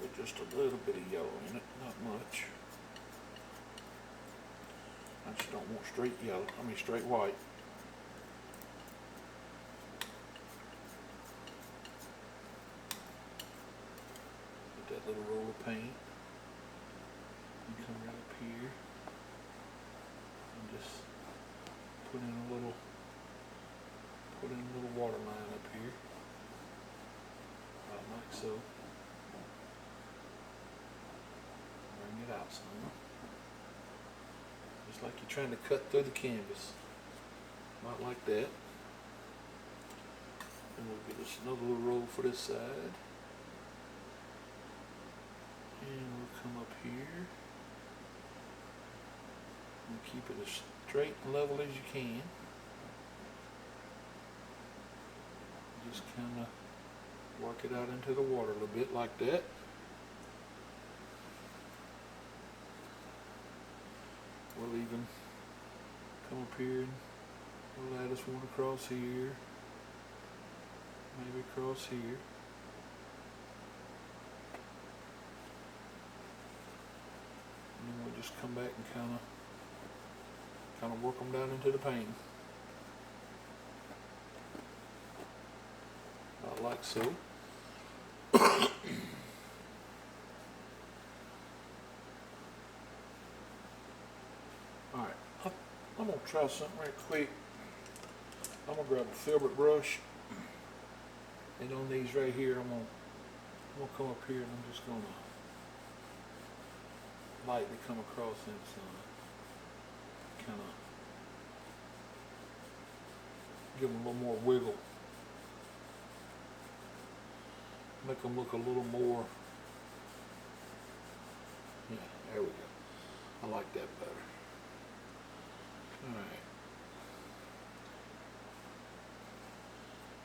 With just a little bit of yellow in it, not much. I just don't want straight yellow, straight white. Get that little roll of paint. And come right up here. And just put in a little water line up here. Like so. Bring it out some. Just like you're trying to cut through the canvas. Not like that. And we'll get us another little roll for this side. And we'll come up here. And keep it as straight and level as you can. Just kind of work it out into the water a little bit like that. We'll even come up here and we'll add us one across here, maybe across here. And then we'll just come back and kind of work them down into the paint. Like so. Alright, I'm going to try something right quick. I'm going to grab a filbert brush, and on these right here, I'm going to come up here and I'm just going to lightly come across inside. Kind of give them a little more wiggle. Make them look a little more, yeah, there we go. I like that better. Alright.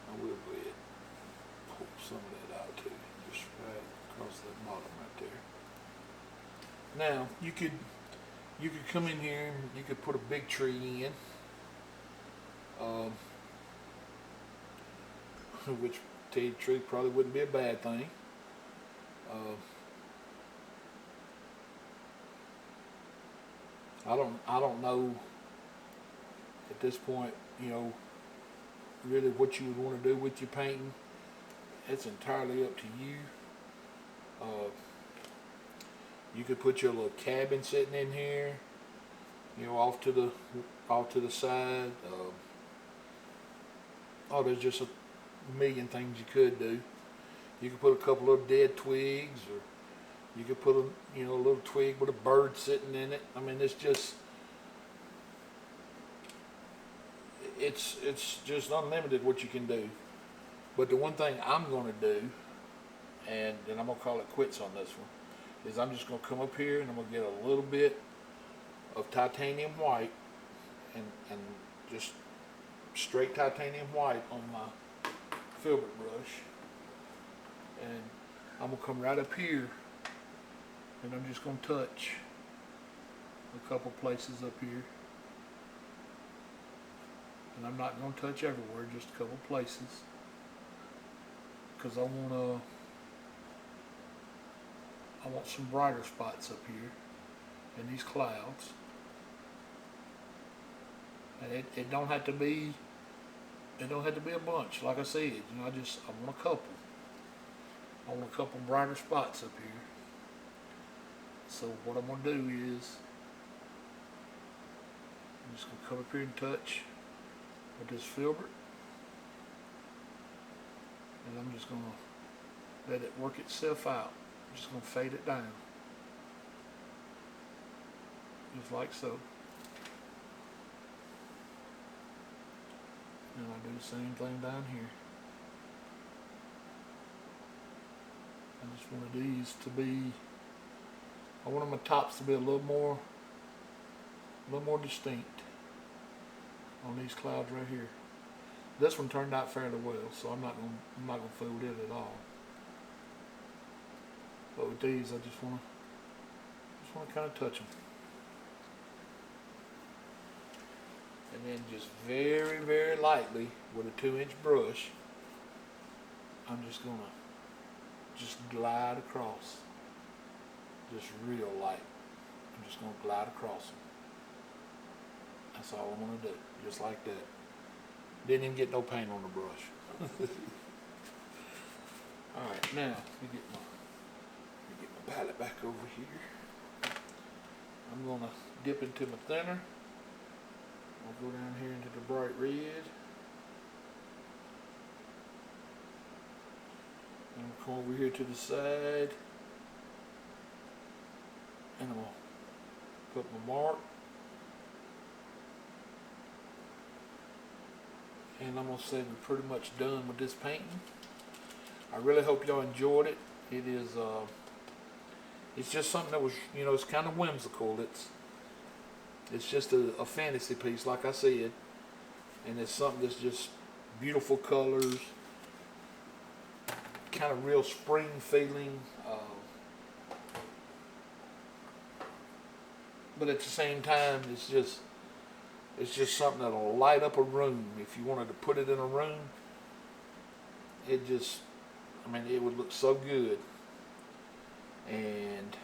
I will go ahead and pull some of that out too, just right across that bottom right there. Now, you could come in here and you could put a big tree in, which tell you the truth, probably wouldn't be a bad thing. I don't know at this point, really what you would want to do with your painting. It's entirely up to you. You could put your little cabin sitting in here, off to the side. There's just a million things you could do. You could put a couple of dead twigs, or you could put a little twig with a bird sitting in it. It's just unlimited what you can do. But the one thing I'm going to do, and then I'm going to call it quits on this one, is I'm just going to come up here and I'm going to get a little bit of titanium white, and just straight titanium white on my filbert brush, and I'm going to come right up here and I'm just going to touch a couple places up here, and I'm not going to touch everywhere, just a couple places, because I want some brighter spots up here in these clouds, and it don't have to be a bunch, like I said. I want a couple. I want a couple brighter spots up here. So what I'm going to do is I'm just going to come up here and touch with this filbert, and I'm just going to let it work itself out. I'm just going to fade it down, just like so. And I'll do the same thing down here. I just wanted these to be, I wanted my tops to be a little more distinct on these clouds right here. This one turned out fairly well, so I'm not gonna fool it at all. But with these, I just want to kind of touch them. And then just very, very lightly with a 2-inch brush, I'm just gonna glide across. Just real light. I'm just gonna glide across them. That's all I'm gonna do, just like that. Didn't even get no paint on the brush. All right, now let me get my palette back over here. I'm gonna dip into my thinner. I'll go down here into the bright red. I'm gonna come over here to the side, and I'm gonna put my mark. And I'm gonna say we're pretty much done with this painting. I really hope y'all enjoyed it. It is, it's just something that was, you know, it's kind of whimsical. It's just a fantasy piece, like I said, and it's something that's just beautiful colors, kind of real spring feeling, but at the same time, it's just something that'll light up a room. If you wanted to put it in a room, it just, I mean, it would look so good. And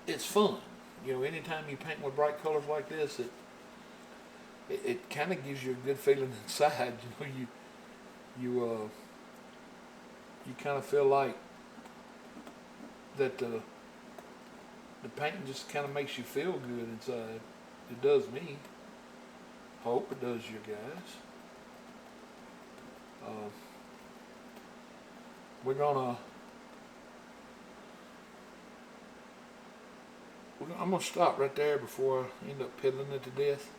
it's fun. You know, anytime you paint with bright colors like this, it kind of gives you a good feeling inside. You know, you kind of feel like that the painting just kind of makes you feel good inside. It does me. Hope it does you guys. I'm gonna stop right there before I end up piddling it to death,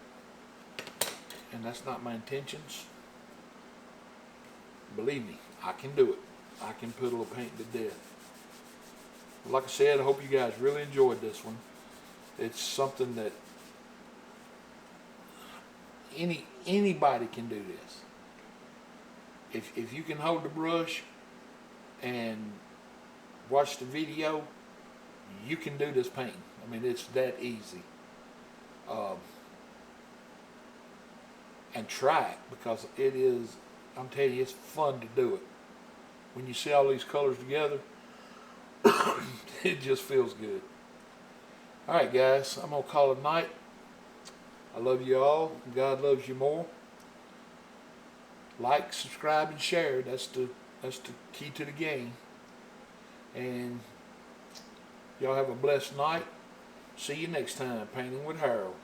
and that's not my intentions. Believe me, I can do it. I can piddle a paint to death. Like I said, I hope you guys really enjoyed this one. It's something that anybody can do this. If you can hold the brush and watch the video, you can do this painting. I mean, it's that easy. And try it, because it is, I'm telling you, it's fun to do it. When you see all these colors together, it just feels good. Alright guys, I'm going to call it a night. I love you all. God loves you more. Like, subscribe, and share. That's the key to the game. And y'all have a blessed night. See you next time, Painting with Harold.